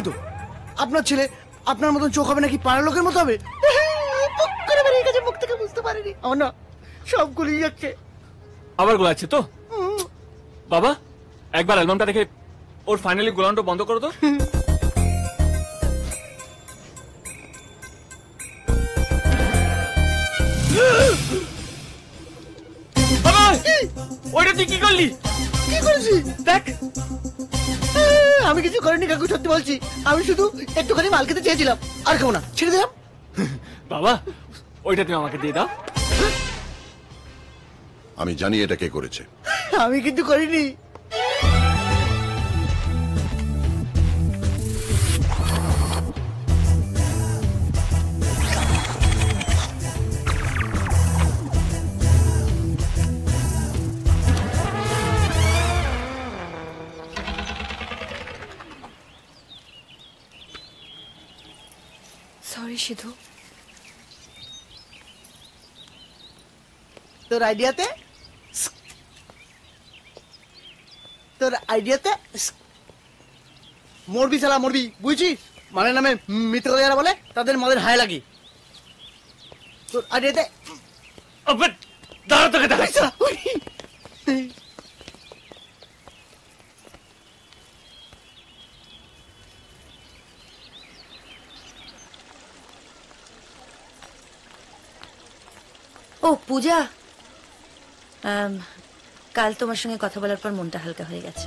তো আপনার ছেলে আপনার মতন চোখ হবে নাকি পাড়ার লোকের মতো হবে? মুখ থেকে বুঝতে পারিনি আমার না সব গুলিয়ে যাচ্ছে। আবার গোলাচ্ছে তো বাবা, একবার অ্যালবামটা দেখে ওর ফাইনালি গোলানোটা বন্ধ করো তো। বাবা ওইটা তুই কি করলি? কি করেছি দেখ। আমি কিছু করিনি কাকু, সত্যি বলছি। আমি শুধু একটুখানি মাল খেতে চেয়েছিলাম, আর খাবো না, ছেড়ে দিলাম। বাবা ওইটা তুমি আমাকে দিয়ে দাও। আমি জানি এটা কে করেছে। আমি কিন্তু করিনি। সরি সিধু। তোর আইডিয়াতে মরবি শালা মরবি, বুঝছিস? মানে নামে মিথ্যে কথা যারা বলে তাদের মদের হায় লাগে। তোর আইডিয়াতে দাঁড়া তোকে দেখাচ্ছি। ও পূজা, কাল তোমার সঙ্গে কথা বলার পর মনটা হালকা হয়ে গেছে।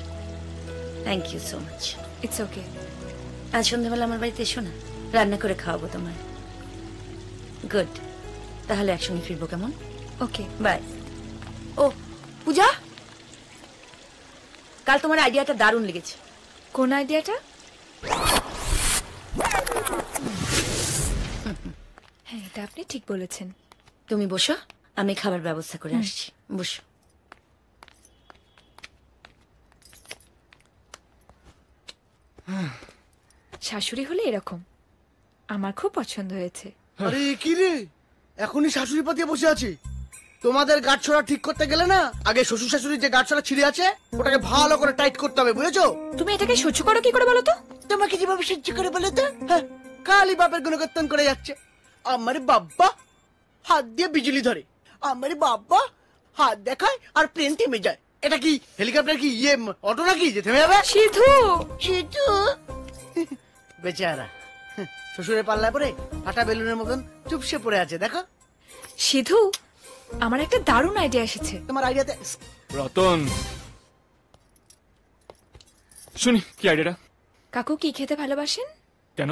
Thank you so much. It's okay. আজ সন্ধ্যাবেলা আমার বাড়িতে এসো না, রান্না করে খাওয়াবো তোমায়। গুড, তাহলে একসঙ্গে ফিরবো, কেমন? Okay bye. ও পূজা, কাল তোমার আইডিয়াটা দারুণ লেগেছে। কোন আইডিয়াটা? হ্যাঁ, এটা আপনি ঠিক বলেছেন। তুমি বসো, আমি খাবার ব্যবস্থা করে আসছি। বসো। শাশুড়ি হলে এরকম আমার খুব পছন্দ হয়েছে। আরে কি রে, এখনই শাশুড়ি পাতিয়ে বসে আছি? তোমাদের গাঁটছড়া ঠিক করতে গেলে না, আগে শ্বশুর শাশুড়ির যে গাঁটছড়া ছিঁড়ে আছে ওটাকে ভালো করে টাইট করতে হবে, বুঝেছো? তুমি এটাকে সহ্য করো কি করে বলো তো? তোমাকে যেভাবে সহ্য করে বলে তো, হ্যাঁ, কালী বাপের গুণকীর্তন করে যাচ্ছে। আমার বাব্বা হাত দিয়ে বিজলি ধরে, আমার বাব্বা হাত দেখায় আর প্লেন থেমে যায়। এটা কি হেলিকপ্টার কি ইয়ে অটো নাকি যে থেমে যাবে? সিধু, সিধু বেচারা শ্বশুরের পাল্লায় পরে ফাটা বেলুনের মতন চুপসে পড়ে আছে। দেখো সিধু, আমার একটা দারুণ আইডিয়া এসেছে। তোমার আইডিয়াতে রতন, শুনি কি আইডিয়াটা? কাকু কি খেতে ভালোবাসেন? কেন?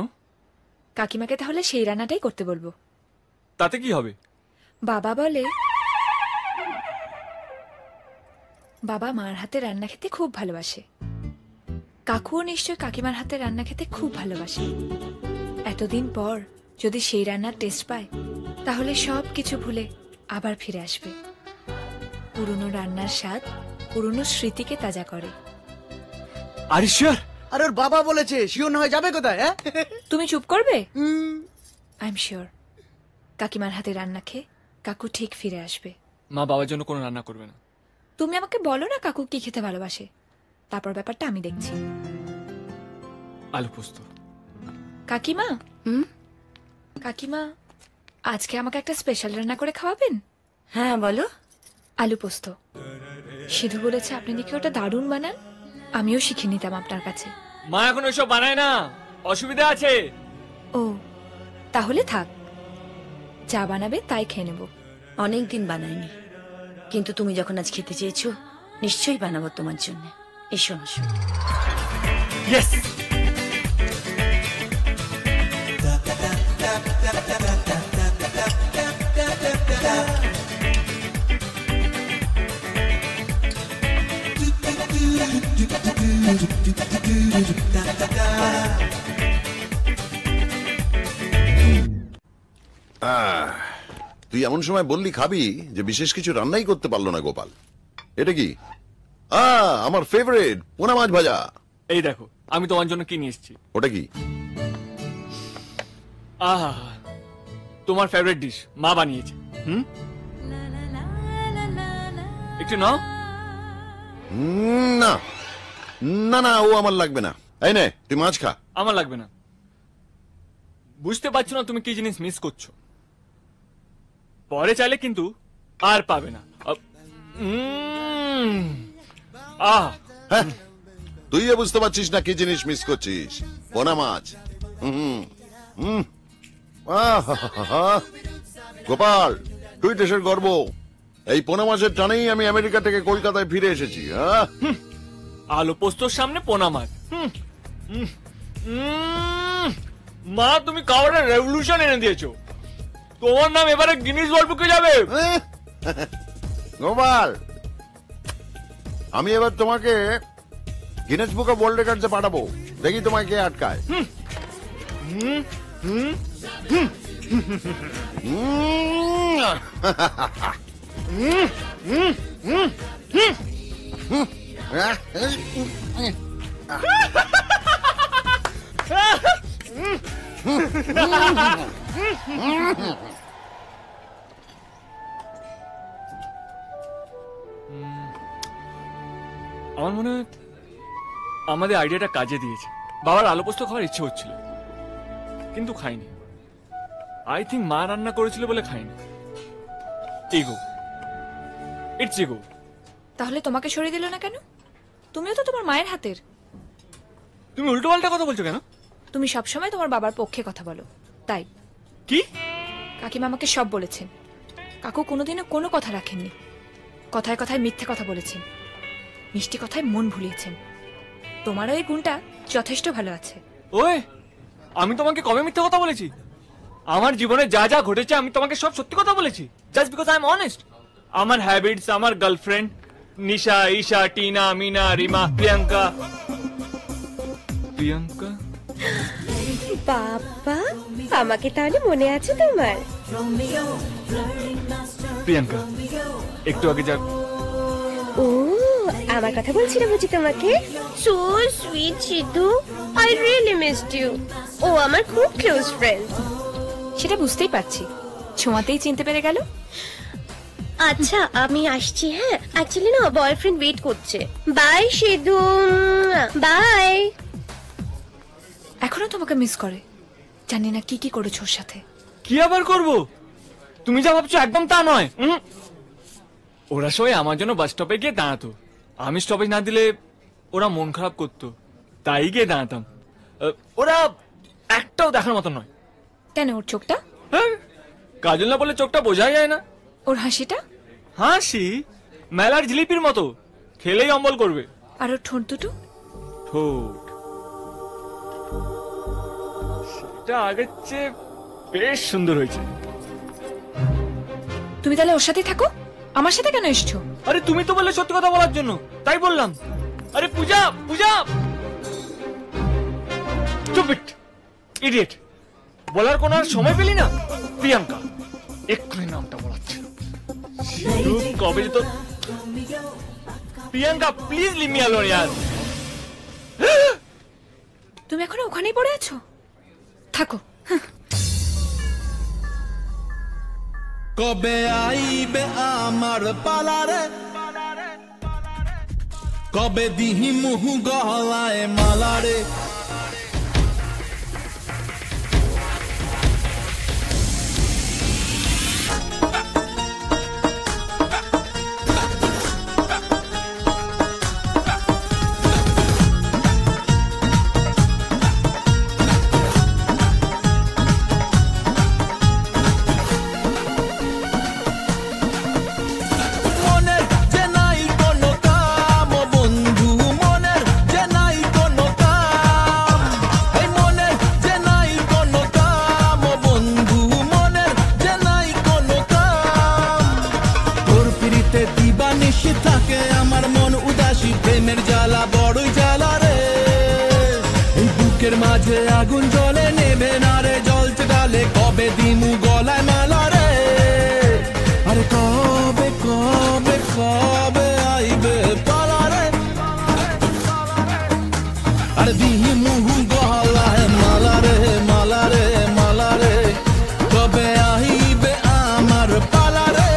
কাকিমাকে তাহলে সেই রান্নাটাই করতে বলবো। তাতে কি হবে? বাবা বলে বাবা মার হাতে রান্না খেতে খুব ভালোবাসে। কাকুও নিশ্চয় কাকিমার হাতে রান্না খেতে খুব ভালোবাসে। এতদিন পর যদি সেই রান্নার টেস্ট পায় তাহলে সব কিছু ভুলে আবার ফিরে আসবে। পুরনো রান্নার স্বাদ পুরনো স্মৃতিকে তাজা করে। আর শিওর? আর ওর বাবা বলেছে শিওর না হয়ে যাবে কোথায়? হ্যাঁ, তুমি চুপ করবে? আই এম শিওর কাকিমার হাতে রান্না খেয়ে কাকু ঠিক ফিরে আসবে। মা বাবার জন্য কোনো রান্না করবে না। তুমি আমাকে বলো না কাকু কি খেতে ভালোবাসে, তারপর ব্যাপারটা আমি দেখছি। আলু পোস্ত। কাকিমা, কাকিমা আজকে আমাকে একটা স্পেশাল রান্না করে খাওয়াবেন? হ্যাঁ বলো। আলু পোস্ত। সিধু বলেছে আপনি নাকি ওটা দারুণ বানান, আমিও শিখে নিতাম আপনার কাছে। মা এখন ওইসব বানায় না, অসুবিধা আছে। ও তাহলে থাক, যা বানাবে তাই খেয়ে নেব। অনেকদিন বানাইনি, কিন্তু তুমি যখন আজ খেতে চেয়েছো নিশ্চয়ই বানাবো তোমার জন্য। এসো আসো। ইয়েস। তুই এমন সময় বললি খাবি যে বিশেষ কিছু রান্নাই করতে পারলো না গোপাল। এটা কি? আমার ফেভারিট পোনা মাছ ভাজা। এই দেখো আমি তোমার জন্য কি নিয়ে এসেছি। ওটা কি? আহা, তোমার ফেভারিট ডিশ মা বানিয়েছে। একটু নাও। না না না, ও আমার লাগবে না। এই নে তুই মাছ খা। আমার লাগবে না। বুঝতে পারছো না তুমি কি জিনিস মিস করছো। পরে চাইলে কিন্তু আর পাবে না। আহ হ্যাঁ, তুই বুঝতে পারছিস না কি জিনিস মিস করছিস? পোনা মাছ। হুম, হুম। আহাহাহা। গোপাল, তুই দেশের গর্ব। এই পোনা মাছের টানেই আমি আমেরিকা থেকে কলকাতায় ফিরে এসেছি। হ্যাঁ, আলু পোস্তর সামনে পোনা মাছ। মা, তুমি খাবারের রেভলিউশন এনে দিয়েছো। তোমার নাম এবারে গিনিস ওয়ার্ল্ড বুকে যাবে। গোপাল, আমি এবার তোমাকে গিনেস বুক অফ ওয়ার্ল্ড রেকর্ডসে পাঠাবো। দেখি তোমায় কে আটকায়। আমার মনে হয় আমাদের আইডিয়াটা কাজে দিয়েছে। বাবার আলু পোস্ত খাওয়ার ইচ্ছে হচ্ছিল, কিন্তু খাইনি। আই থিঙ্ক মা রান্না করেছিল বলে খাইনি। Ego, it's ego. তাহলে তোমাকে সরিয়ে দিল না কেন? তুমিও তো তোমার মায়ের হাতের। তুমি উল্টো পাল্টা কথা বলছো কেন? তুমি সবসময় তোমার বাবার পক্ষে কথা বলো, তাই। কি? কাকিমা আমাকে সব বলেছেন। কাকু কোনোদিনও কোনো কথা রাখেননি। কথায় কথায় মিথ্যে কথা বলেছেন, মিষ্টি কথায় মন ভুলিয়েছেন। তোমারও এই গুণটা যথেষ্ট ভালো আছে। ওই, আমি তোমাকে কবে মিথ্যে কথা বলেছি? আমার জীবনে যা যা ঘটেছে আমি তোমাকে সব সত্যি কথা বলেছি, just because I am honest. আমার হ্যাবিটস, আমার গার্লফ্রেন্ড নিশা, ঈশা, টিনা, মিনা, রিমা, প্রিয়াঙ্কা। প্রিয়াঙ্কা? বাবা, আমাকে তাহলে মনে আছে তোমার? প্রিয়াঙ্কা, একটু আগে যা। ও, আমার কথা বলছিল বুঝি তোমাকে? So sweet Sidhu, I really missed you. ও আমার খুব ক্লোজ ফ্রেন্ড। সেটা বুঝতেই পারছি, ছোঁয়াতেই চিনতে পেরে গেল। আচ্ছা, আমি আসছি। হ্যাঁ, অ্যাকচুয়ালি না বয়ফ্রেন্ড ওয়েট করছে। Bye Sidhu, bye. এখনো তোমাকে মিস করে। জানি না কি কি করেছো ওর সাথে। কি আবার করব? তুমি যা ভাবছো একদম তা নয়। ওরা সবাই আমার জন্য বাস স্টপে গিয়ে দাঁড়াতো। আমি স্টপেজ না দিলে ওরা মন খারাপ করতো, তাই গিয়ে দাঁড়াতাম। ওরা একটাও দেখার মতো নয়। কেন? ওর চোখটা? হ্যাঁ, কাজল না বলে চোখটা বোঝাই যায় না। ওর হাসিটা? হাসি মেলার জিলিপির মতো, খেলেই অম্বল করবে। আর ওর ঠোঁট দুটো? ঠোঁট সেটা আগের চেয়ে বেশ সুন্দর হয়েছে। তুমি তাহলে ওর সাথেই থাকো, আমার সাথে কেন এসছো? আরে তুমি তো বললে সত্যি কথা বলার জন্য, তাই বললাম। আরে পূজা, পূজা! Stupid idiot! বলার কোনো আর সময় পেলি না? প্রিয়াঙ্কা, এক্ষুনি নামটা বলাচ্ছে। কবে যে তো। Priyanka, please leave me alone ইয়ার। তুমি এখনো ওখানেই পড়ে আছো? থাকো। কবে আইবে আমার পালারে, কবে দিহি মুহু গলায় মালারে। থাকে আমার মন উদাসী, প্রেমের জ্বালা বড়ই জ্বালা রে। এই বুকের মাঝে আগুন জ্বলে, নেবে না রে জ্বলতে ডালে। কবে দিমু গলায় মালা রে, আরে কবে কবে কবে আইবে পালা রে। আরে দিমু গলায় মালা রে, মালা রে, মালা রে। কবে আইবে আমার পালা রে,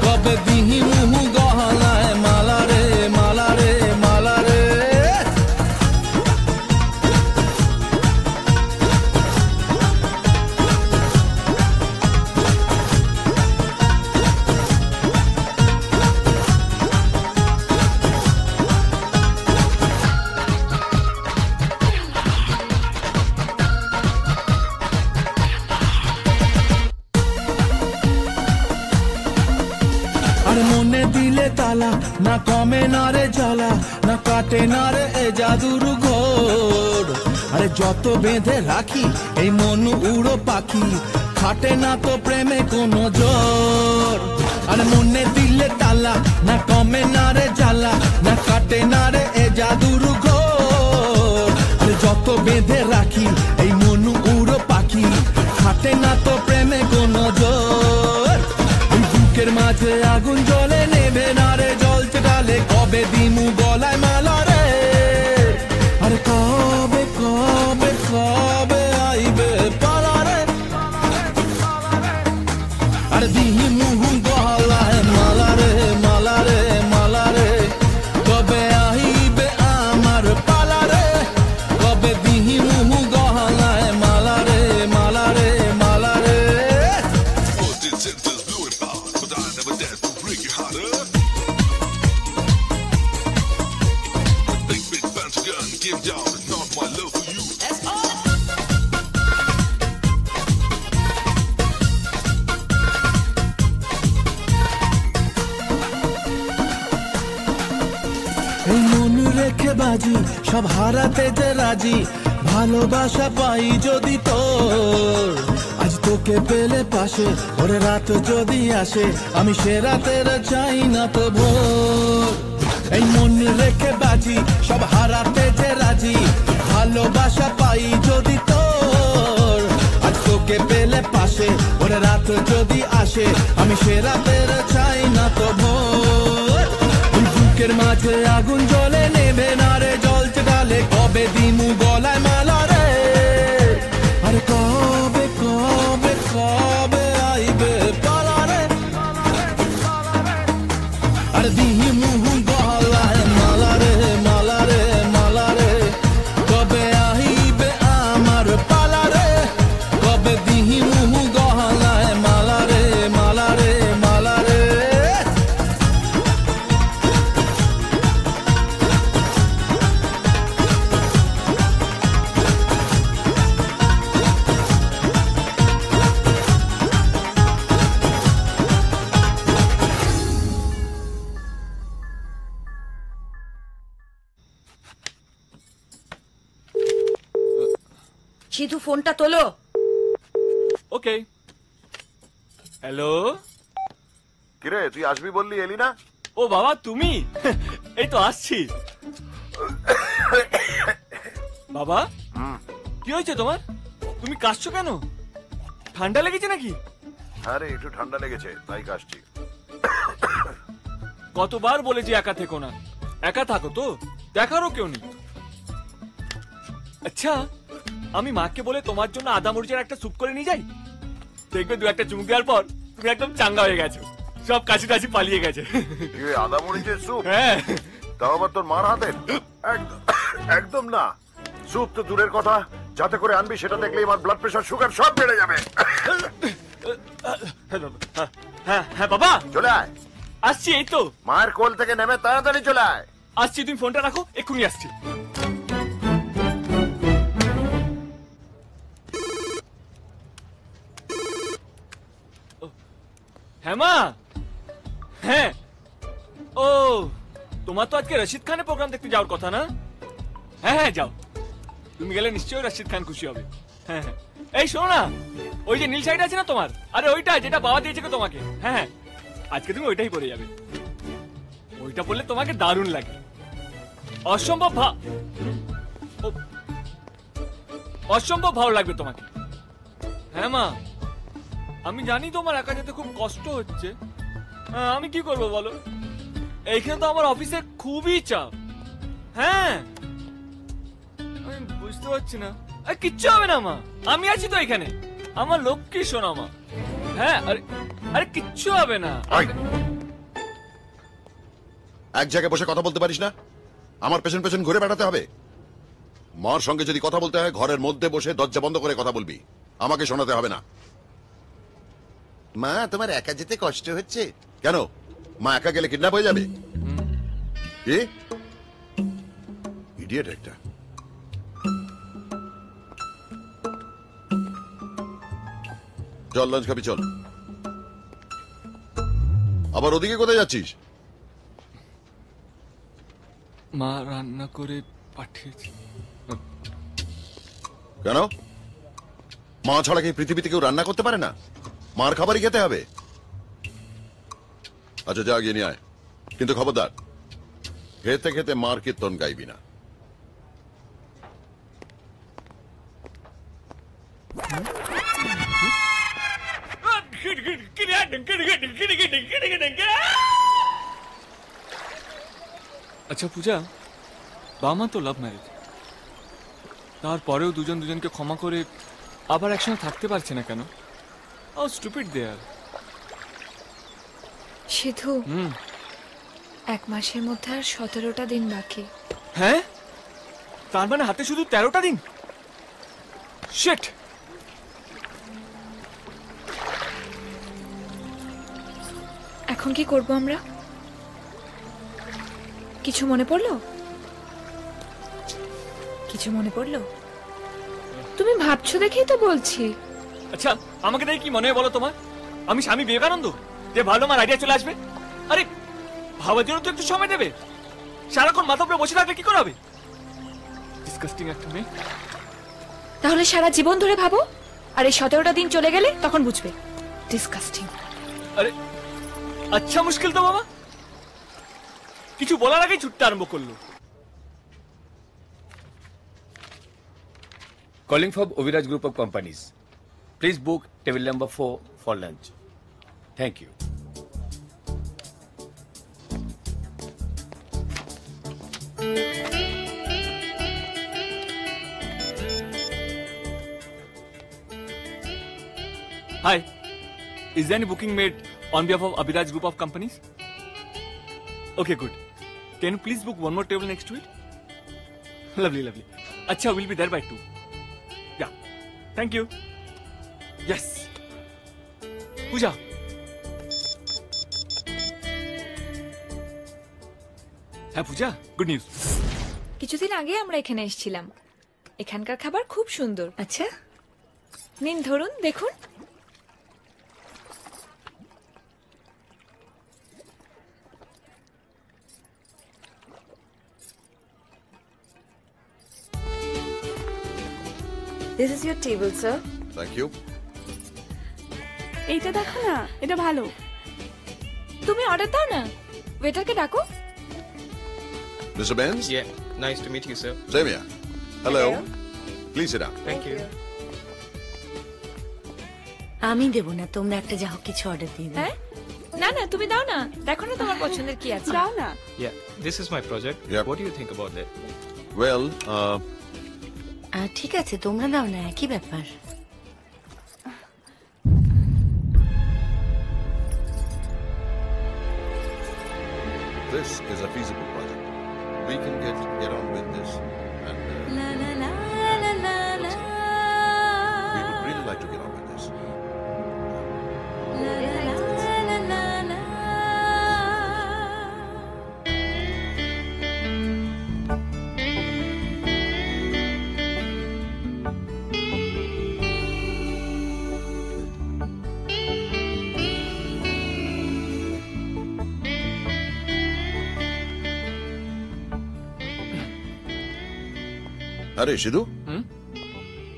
কবে দিমু গলায় মালা রে, মালা রে, মালা রে। জ্বালা না কমে না রে জ্বালা না কাটে না রে এ জাদুর ঘোর আরে যত বেঁধে রাখি এই মন উড়ো পাখি খাটে না তো প্রেমে কোনো জোর আরে মনে দিলে তালা না কমে না রে জ্বালা না কাটে না রে এ জাদুর ঘোর আরে যত বেঁধে রাখি এই মন উড়ো পাখি খাটে না তো প্রেমে কোনো জোর এই বুকের মাঝে আগুন জ্বলে নেবে না রে জ্বলতে ডালে কবে দিমু গলায় মালা রে আরে কবে কবে কবে আইবে পালা রে আরে দিমু গলায় মালা রে মালা রে মালা রে কবে আইবে আমার পালা রে কবে দিমু গলায় মালা রে মালা রে মালা রে এই মন রেখে বাজি সব হারাতে যে রাজি ভালোবাসা পাই যদি তোর আজ তোকে পেলে পাশে ওরে রাত যদি আসে আমি সে রাতের চাই না তো ভোর এই মন রেখে বাজি সব হারাতে যে রাজি ভালোবাসা পাই যদি তোর আজ তোকে পেলে পাশে ওরে রাত যদি আসে আমি সে রাতের চাই না তো ভোর বুকের মাঝে আগুন জ্বলে নেবে না রে জ্বলতে ডালে কবে দিমু গলায় মালা রে আরে কবে কবে কবে আইবে পালা রে আরে দিমু গলায় মালা রে মালা রে মালা রে কবে আইবে আমার পালা রে কবে দিমু গলায় মালা রে মালা রে মালা রে সিধু ফোনটা তোলো। ওকে। হ্যালো। কিরে তুই আসবি বললি এলি না? ও বাবা তুমি? এই তো আসছি। বাবা কি হয়েছে তোমার? তুমি কাশছো কেন? ঠান্ডা লেগেছে নাকি? আরে একটু ঠান্ডা লেগেছে তাই কাশছি। কতবার বলেছি একা থেকো না। একা থাকো তো, দেখারও কেউ নেই। আচ্ছা আমি মাকে বলে তোমার জন্য আদা মরিচের একটা স্যুপ করে নিয়ে যাই? দেখবে দু একটা চুমুক দেওয়ার পর তুমি একদম চাঙ্গা হয়ে গেছো, সব কাশি টাশি পালিয়ে গেছে। আদা মরিচের স্যুপ? হ্যাঁ। তাও আবার তোর মার হাতের? একদম না, স্যুপ তো দূরের কথা, যাতে করে আনবি সেটা দেখলে আমার ব্লাড প্রেশার সুগার সব বেড়ে যাবে। হ্যাঁ হ্যাঁ বাবা চলে আয়। আসছি, এই তো মায়ের কোল থেকে নেমে তাড়াতাড়ি চলে আয়। আসছি, তুমি ফোনটা রাখো, এক্ষুনি আসছি। হ্যাঁ মা। হ্যাঁ ও তোমার তো আজকে রশিদ খানের প্রোগ্রাম দেখতে যাওয়ার কথা না? হ্যাঁ হ্যাঁ যাও, তুমি গেলে নিশ্চয়ই রশিদ খান খুশি হবে। হ্যাঁ হ্যাঁ এই শোনো না, ওই যে নীল শাড়িটা আছে না তোমার, আরে ওইটা যেটা বাবা দিয়েছে তোমাকে, হ্যাঁ হ্যাঁ আজকে তুমি ওইটাই পরে যাবে। ওইটা পরলে তোমাকে দারুণ লাগে, অসম্ভব অসম্ভব ভালো লাগবে তোমাকে। হ্যাঁ মা আমি জানি তোমার একা যেতে খুব কষ্ট হচ্ছে, আমি কি করবো বলো, এইখানে তো আমার অফিসে খুবই চাপ। হ্যাঁ আমি বুঝতে পারছি না, কিচ্ছু হবে না মা, আমি আছি তো এখানে, আমার লক্ষ্মী শোনা মা। হ্যাঁ আরে আরে কিচ্ছু হবে না। এক জায়গায় বসে কথা বলতে পারিস না? আমার পেছন পেছন ঘুরে বেড়াতে হবে? মার সঙ্গে যদি কথা বলতে হয় ঘরের মধ্যে বসে দরজা বন্ধ করে কথা বলবি, আমাকে শোনাতে হবে না। মা তোমার একা যেতে কষ্ট হচ্ছে কেন? মা একা গেলে কিডন্যাপ হয়ে যাবে? কি ইডিয়েট একটা। চল লাঞ্চ খাবি, চল। আবার ওদিকে কোথায় যাচ্ছিস? মা রান্না করে পাঠিয়েছে। কেন মা ছাড়া কি পৃথিবীতে কেউ রান্না করতে পারে না? মার খাবারই খেতে হবে। আচ্ছা যা গিয়ে নিয়ে আয়, কিন্তু খবরদার খেতে খেতে মার কীর্তন গাইবি না। আচ্ছা পূজা, বাবা মা তো লাভ ম্যারেজ, তারপরেও দুজন দুজনকে ক্ষমা করে আবার একসঙ্গে থাকতে পারছে না কেন? হাউ স্টুপিড দে আর। সিধু, 1 মাসের মধ্যে আর 17টা দিন বাকি। হ্যাঁ, তার মানে হাতে শুধু 13টা দিন। শিট। এখন কি করব আমরা? কিছু মনে পড়লো? কিছু মনে পড়লো? তুমি ভাবছো দেখেই তো বলছি। আচ্ছা আমাকে দেখে কি মনে হয় বলো তোমার? আমি স্বামী বিবেকানন্দ যে ভালো আমার আইডিয়া চলে আসবে? আরে ভাবার জন্য তো একটু সময় দেবে। সারাক্ষণ মাথা উপরে বসে থাকলে কি করে হবে? ডিসকাস্টিং একটা মেয়ে। তাহলে সারা জীবন ধরে ভাবো, আর এই 17টা দিন চলে গেলে তখন বুঝবে। ডিসকাস্টিং। আরে আচ্ছা মুশকিল তো বাবা, কিছু বলার আগেই ছুটতে আরম্ভ করলো। Calling from Oviraj Group of Companies. Please book table number 4 for lunch. Thank you. Hi, is there any booking made on behalf of Abhiraj Group of Companies? Okay, good. Can you please book one more table next to it? Lovely, lovely. Acha, we'll be there by 2. Yeah. Thank you. Yes. Pooja. হ্যাঁ পূজা, good news. কিছুদিন আগে আমরা এখানে এসেছিলাম। এখানকার খাবার খুব সুন্দর। আচ্ছা, নিন ধরুন, দেখুন। This is your table sir. Thank you. এইটা দেখো না, এটা ভালো। তুমি অর্ডার দাও না, ওয়েটারকে ডাকো। Mr. Benz? Yeah, nice to meet you, sir. Same here. Hello. Please sit down. Thank you. আমি দেবো না, তোমরা একটা যা হোক কিছু অর্ডার দিয়ে দাও। হ্যাঁ, না না তুমি দাও না, দেখো না তোমার পছন্দের কি আছে। দাও না। Yeah, this is my project. Yep. What do you think about that? Well, ঠিক আছে, তোমরা দাও না, একই ব্যাপার। this is a feasible project. We can get on with this, and we would really like to get on with this. আরে সিধু,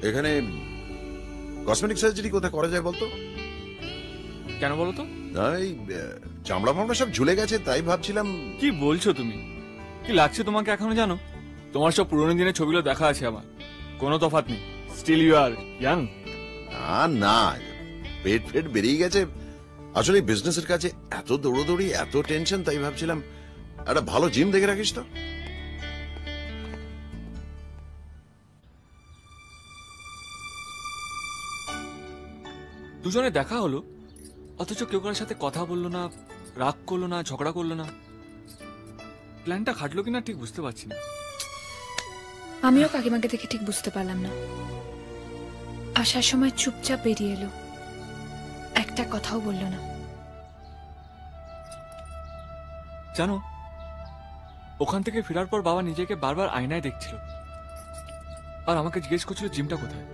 এখানে cosmetic surgery কোথায় করা যায় বলতো? কেন বলো তো? না, এই চামড়া ফামড়া সব ঝুলে গেছে, তাই ভাবছিলাম। কি বলছো তুমি? কি লাগছে তোমাকে এখনো জানো? তোমার সব পুরোনো দিনের ছবিগুলো দেখা আছে আমার, কোনো তফাৎ নেই। Still you are young. না, পেট ফেট বেরিয়ে গেছে। আসলে বিজনেসের কাছে এত দৌড়োদৌড়ি, এত টেনশন, তাই ভাবছিলাম একটা ভালো জিম দেখে রাখিস তো। দুজনে দেখা হলো, অথচ কেউ কারোর সাথে কথা বললো না, রাগ করলো না, ঝগড়া করলো না। প্ল্যানটা খাটলো কিনা ঠিক বুঝতে পারছি না। আমিও কাকিমাকে দেখে ঠিক বুঝতে পারলাম না। আসার সময় চুপচাপ বেরিয়ে এলো, একটা কথাও বললো না। জানো, ওখান থেকে ফেরার পর বাবা নিজেকে বারবার আয়নায় দেখছিল, আর আমাকে জিজ্ঞেস করছিল জিমটা কোথায়।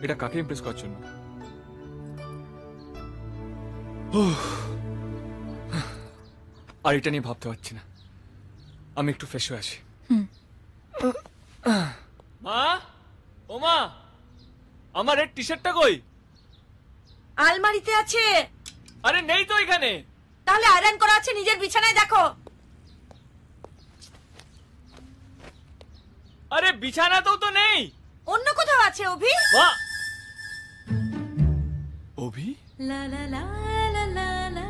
এটা কাকে ইমপ্রেস করার জন্য? আর এটা নিয়ে ভাবতে পারছি না। আমি একটু ফ্রেশ হয়ে আসি। মা, ও মা, আমার রেড টি শার্টটা কই? আলমারিতে আছে। আরে নেই তো এখানে। তাহলে আয়রন করা আছে নিজের বিছানায় দেখো। আরে বিছানাতেও তো নেই। অন্য কোথাও আছে অভি। মা, অভি? লা লা লা লা লা লা।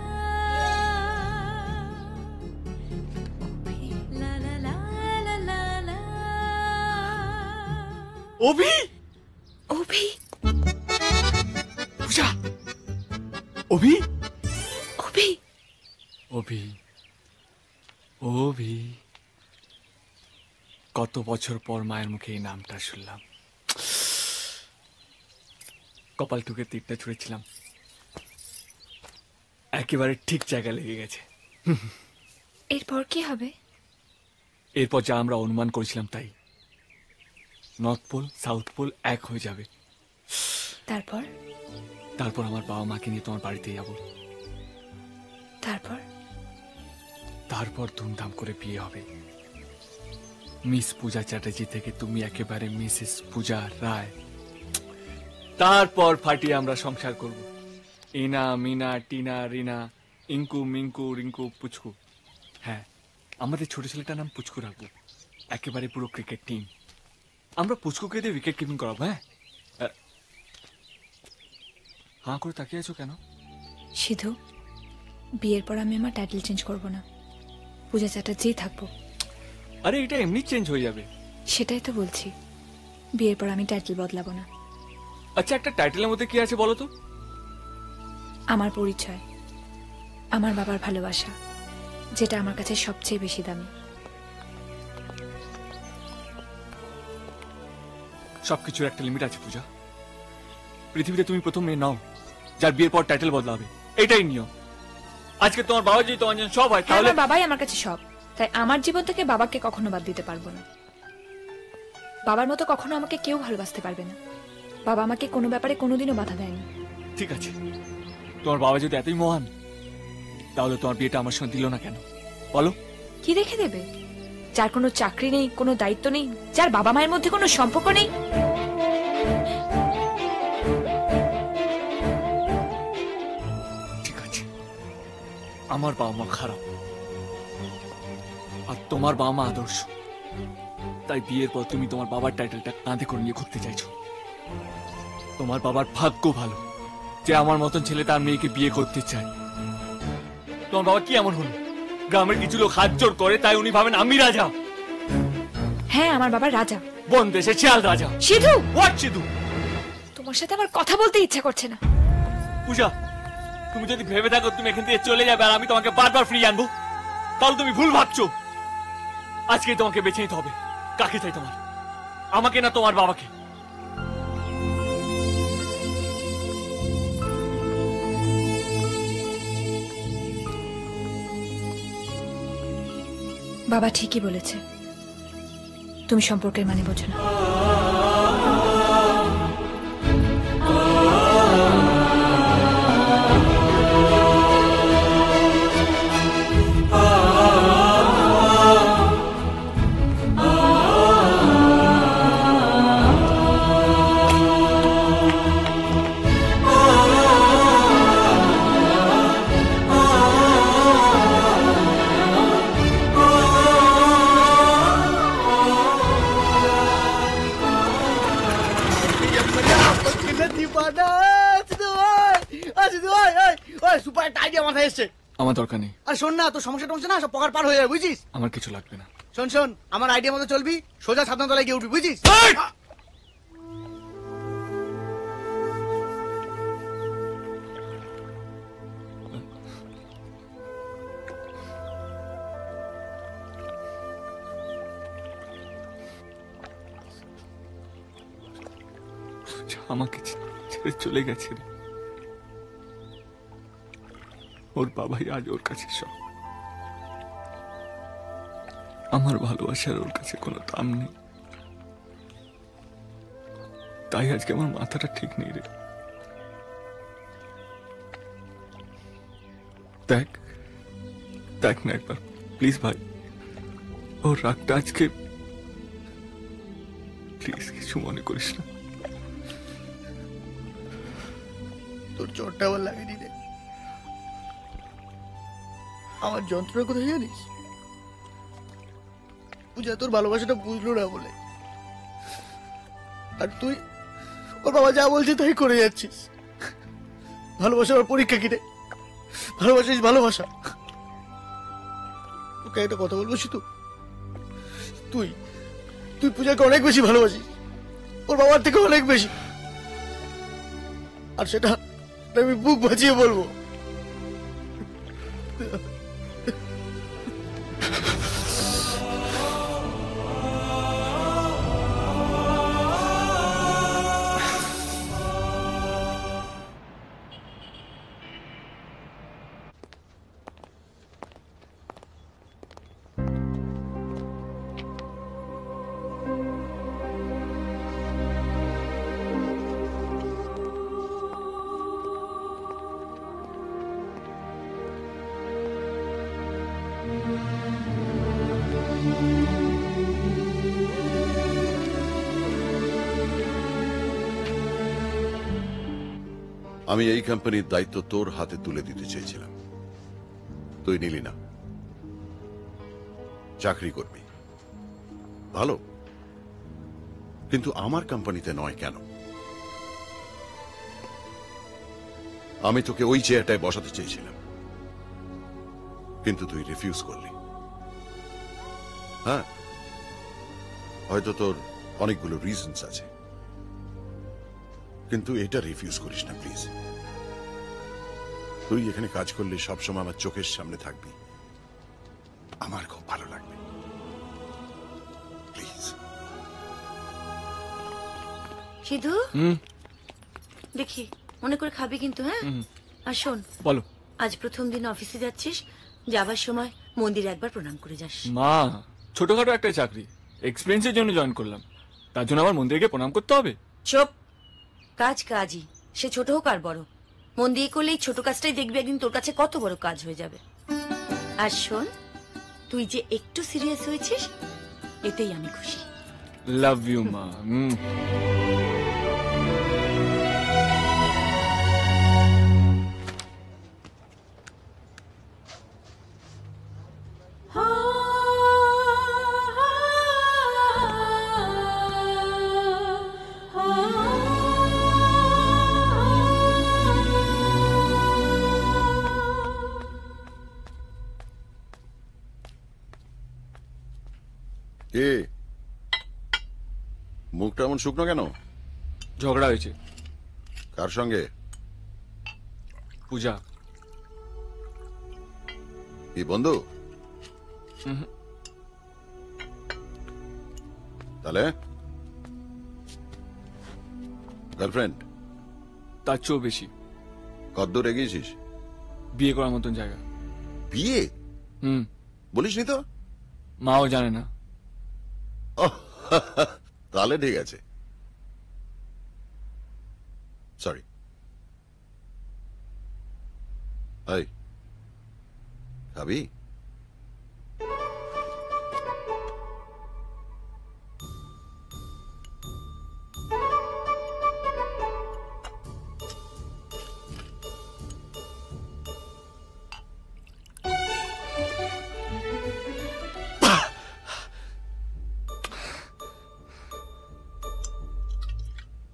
লা লা লা লা লা লা। অভি? অভি, পূজা, অভি? অভি, অভি, অভি। কত বছর পর মায়ের মুখে এই নামটা শুনলাম। কপাল টুকে তীরটা ছুঁড়েছিলাম, একেবারে ঠিক জায়গা লেগে গেছে। এরপর কি হবে? এরপর যা আমরা অনুমান করেছিলাম তাই, নর্থ পোল সাউথ পোল এক হয়ে যাবে। তারপর? তারপর আমার বাবা মাকে নিয়ে তোমার বাড়িতে যাব। তারপর? তারপর ধুমধাম করে বিয়ে হবে। মিস পূজা চ্যাটার্জি থেকে তুমি একেবারে মিসেস পূজা রায়। তারপর ফাটিয়ে আমরা সংসার করব। ইনা মিনা টিনা রিনা, ইঙ্কু মিঙ্কু রিঙ্কু পুচকু। হ্যাঁ, আমাদের ছোট ছেলেটার নাম পুচকু রাখবো। একেবারে পুরো ক্রিকেট টিম। আমরা পুচকুকে দিয়ে উইকেট কিপিং করাবো। হ্যাঁ, হাঁ করে তাকিয়ে আছো কেন? সিধু, বিয়ের পর আমি আমার টাইটেল চেঞ্জ করব না, পূজা চ্যাটার্জি থাকবো। আরে এটা এমনি চেঞ্জ হয়ে যাবে। সেটাই তো বলছি, বিয়ের পর আমি টাইটেল বদলাবো না। আচ্ছা, একটা টাইটেলের মধ্যে কি আছে বলো তো? আমার পরিচয়, আমার বাবার ভালোবাসা, যেটা আমার কাছে সবচেয়ে বেশি দামি। সবকিছুর একটা লিমিট আছে পূজা। পৃথিবীতে তুমি প্রথম মেয়ে নাও যার বিয়ের পর টাইটেল বদলাবে, এটাই নিয়ম। আজকে তোমার বাবা যদি তোমার জন্য সব হয়, হ্যাঁ, তাহলে আমার বাবাই আমার কাছে সব। তাই আমার জীবন থেকে বাবাকে কখনো বাদ দিতে পারবো না। বাবার মতো কখনো আমাকে কেউ ভালোবাসতে পারবে না। বাবা আমাকে কোনো ব্যাপারে কোনোদিনও বাধা দেয়নি। ঠিক আছে, তোমার বাবা যদি এতই মহান, তাহলে তোমার বিয়েটা আমার সঙ্গে দিল না কেন বলো? কি রেখে দেবে? যার কোনো চাকরি নেই, কোনো দায়িত্ব নেই, যার বাবা মায়ের মধ্যে কোনো সম্পর্ক নেই। ঠিক আছে, আমার বাবা মা খারাপ আর তোমার বাবা মা আদর্শ। তাই বিয়ের পর তুমি তোমার বাবার টাইটেলটা কাঁধে করে নিয়ে ঘুরতে চাইছো। তোমার বাবার ভাগ্য ভালো যে আমার মতন ছেলে তার মেয়েকে বিয়ে করতে চায়। তোমার বাবা কি এমন হলো? গ্রামের কিছু লোক হাত জোর করে, তাই উনি ভাবেন আমি রাজা। হ্যাঁ, আমার বাবা রাজা, বন দেশে শিয়াল রাজা। সিধু, হোয়াট সিধু? তোমার সাথে আমার কথা বলতে ইচ্ছা করছে না। পূজা, তুমি যদি ভেবে থাকো তুমি এখান থেকে চলে যাবে আর আমি তোমাকে বারবার ফিরিয়ে আনবো, তাহলে তুমি ভুল ভাবছো। আজকে তোমাকে বেছে নিতে হবে। কাকে চাই তোমার, আমাকে না তোমার বাবাকে? বাবা ঠিকই বলেছে, তুমি সম্পর্কের মানে বোঝো না। সুপার একটা আইডিয়া মাথায় এসছে। আমার দরকার নেই। আর শোন না, তোর সমস্যা টমস্যা না সব পকার পার হয়ে যাবে, বুঝিস? আমার কিছু লাগবে না। শোন শোন, আমার আইডিয়া মতো চলবি, সোজা সাবধান তলায় গিয়ে উঠবি, বুঝিস? আমাকে ছেড়ে চলে গেছে রে। ওর বাবাই আজ ওর কাছে সব। আমার ভালোবাসার ওর কাছে কোনো দাম নেই। তাই আজকে আমার মাথাটা ঠিক নেই রে। দেখ দেখ না একবার প্লিজ ভাই, ওর রাগটা আজকে প্লিজ কিছু মনে করিস না। তোর চোটটা আমার লাগেনি রে। আমার যন্ত্রণা কোথায় জানিস? পূজা তোর ভালোবাসাটা বুঝলো না বলে, আর তুই ওর বাবা যা বলছে তাই করে যাচ্ছিস। ভালোবাসা আমার পরীক্ষা কিনে ভালোবাসিস ভালোবাসা। তোকে একটা কথা বলবো শুধু, তুই তুই পূজাকে অনেক বেশি ভালোবাসিস, ওর বাবার থেকে অনেক বেশি। আর সেটা আমি বুক বাঁচিয়ে বলবো। আমি এই কোম্পানির দায়িত্ব তোর হাতে তুলে দিতে চেয়েছিলাম, তুই নিলি না। চাকরি করবি ভালো, কিন্তু আমার কোম্পানিতে নয় কেন? আমি তোকে ওই চেয়ারটায় বসাতে চেয়েছিলাম, কিন্তু তুই রিফিউজ করলি। হ্যাঁ, হয়তো তোর অনেকগুলো রিজনস আছে, কিন্তু এটা রিফিউজ করিস না প্লিজ। তুই এখানে কাজ করলে সবসময় আমার চোখের সামনে থাকবি, আমার খুব ভালো লাগবে। প্লিজ। সিধু, দেখি মনে করে খাবি কিন্তু, হ্যাঁ? আর শোন, বলো। আজ প্রথম দিন অফিসে যাচ্ছিস, যাবার সময় মন্দিরে একবার প্রণাম করে যাস। মা, ছোটখাটো একটা চাকরি, এক্সপিরিয়েন্সের জন্য জয়েন করলাম, তার জন্য আবার মন্দিরে গিয়ে প্রণাম করতে হবে? চুপ, কাজ কাজই, সে ছোট হোক আর বড়। মন দিয়ে করলে এই ছোট কাজটাই দেখবি একদিন তোর কাছে কত বড় কাজ হয়ে যাবে। আর শোন, তুই যে একটু সিরিয়াস হয়েছিস এতেই আমি খুশি। লাভ ইউ মা। কে মুখটা এমন শুকনো কেন? ঝগড়া হয়েছে। কার সঙ্গে? পূজা। কি বন্ধু? তাহলে গার্লফ্রেন্ড? তার চেয়েও বেশি। কদ্দূর এগিয়েছিস? বিয়ে করার মতন জায়গা। বিয়ে? বলিসনি তো? মাও জানে না। তাহলে ঠিক আছে, সরি। এই খাবি?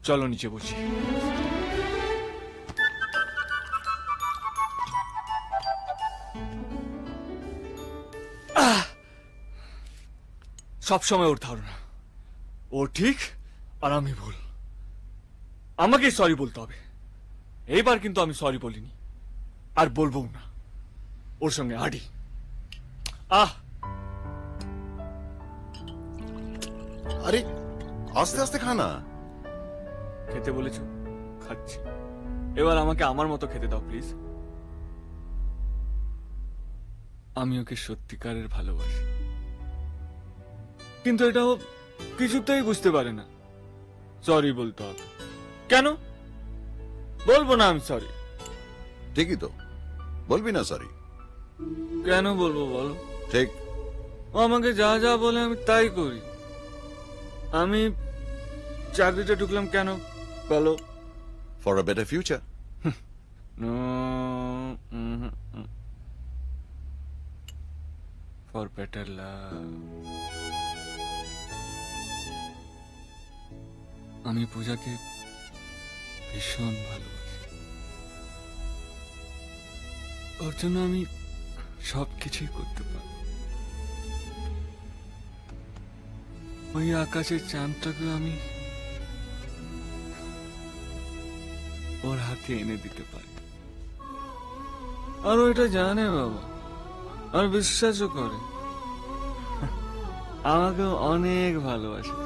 চলো নিচে বসি। সবসময় ওর ধারণা ও ঠিক আর আমি ভুল, আমাকে সরি বলতে হবে। এইবার কিন্তু আমি সরি বলিনি আর বলবো না। ওর সঙ্গে আডি। আরে আস্তে আস্তে খানা। খেতে বলেছো, খাচ্ছি। এবার আমাকে আমার মতো খেতে দাও প্লিজ। আমি ওকে সত্যিকারের ভালোবাসি, কিন্তু এটাও কিছুতেই বুঝতে পারে না। সরি বলতে হবে। কেন বলবো না আমি সরি? ঠিকই তো, বলবি না সরি? কেন বলবো বলো? ঠিক, ও আমাকে যা যা বলে আমি তাই করি। আমি চাকরিটা ঢুকলাম কেন বলো? For a better future. For better love. আমি পূজাকে ভীষণ ভালোবাসি। ওর জন্য আমি সবকিছুই করতে পারি। ওই আকাশের চাঁদটাকে আমি ওর হাতে এনে দিতে পারি। আর ও এটা জানে বাবা, আর বিশ্বাসও করে। আমাকে অনেক ভালোবাসে।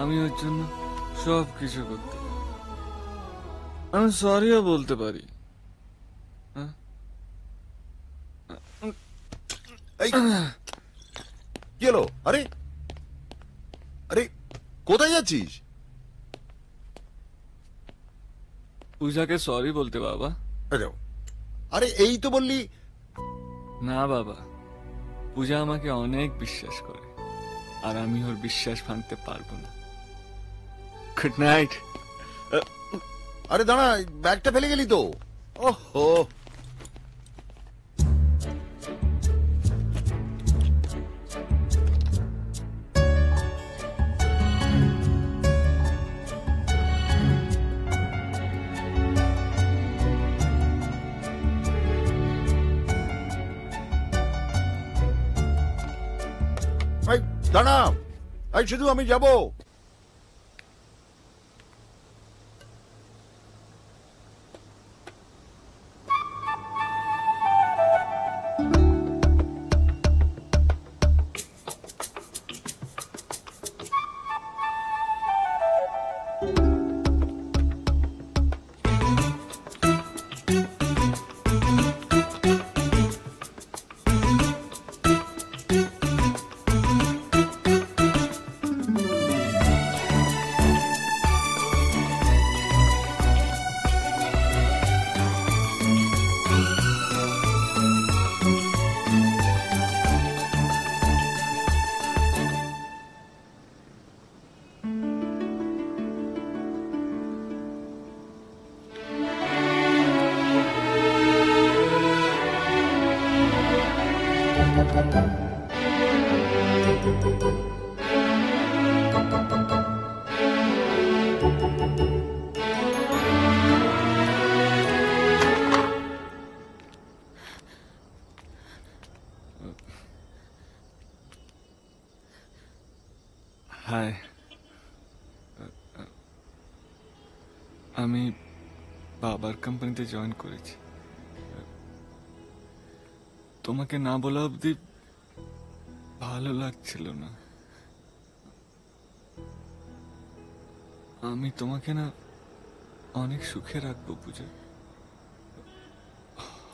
আমি ওর জন্য সব কিছু করতে পারি। আমি সরিও বলতে পারি। এই কি হলো? আরে আরে কোথায় যাচ্ছিস? পূজাকে সরি বলতে বাবা। আরে এই তো বললি। না বাবা, পূজা আমাকে অনেক বিশ্বাস করে, আর আমি ওর বিশ্বাস ভাঙতে পারবো না। Good night. আরে দাঁড়া, ব্যাগটা ফেলে গেলি তো। ওহো, দাঁড়া, এই শুধু আমি যাব। হাই, আমি বাবার কোম্পানিতে জয়েন করেছি। তোমাকে না বলা অবধি ভালো লাগছিল না। আমি তোমাকে না অনেক সুখে রাখবো পূজা।